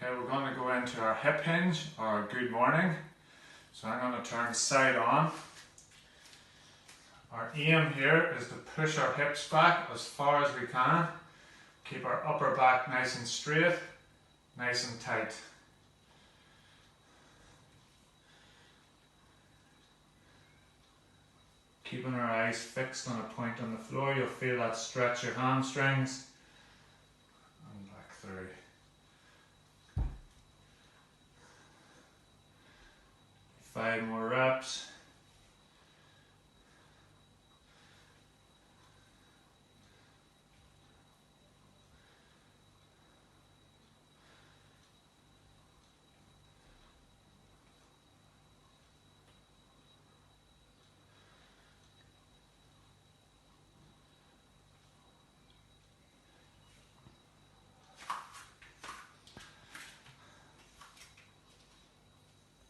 Okay, we're going to go into our hip hinge or good morning. So I'm going to turn side on. Our aim here is to push our hips back as far as we can. Keep our upper back nice and straight, nice and tight. Keeping our eyes fixed on a point on the floor, you'll feel that stretch your hamstrings. And back through. 5 more reps.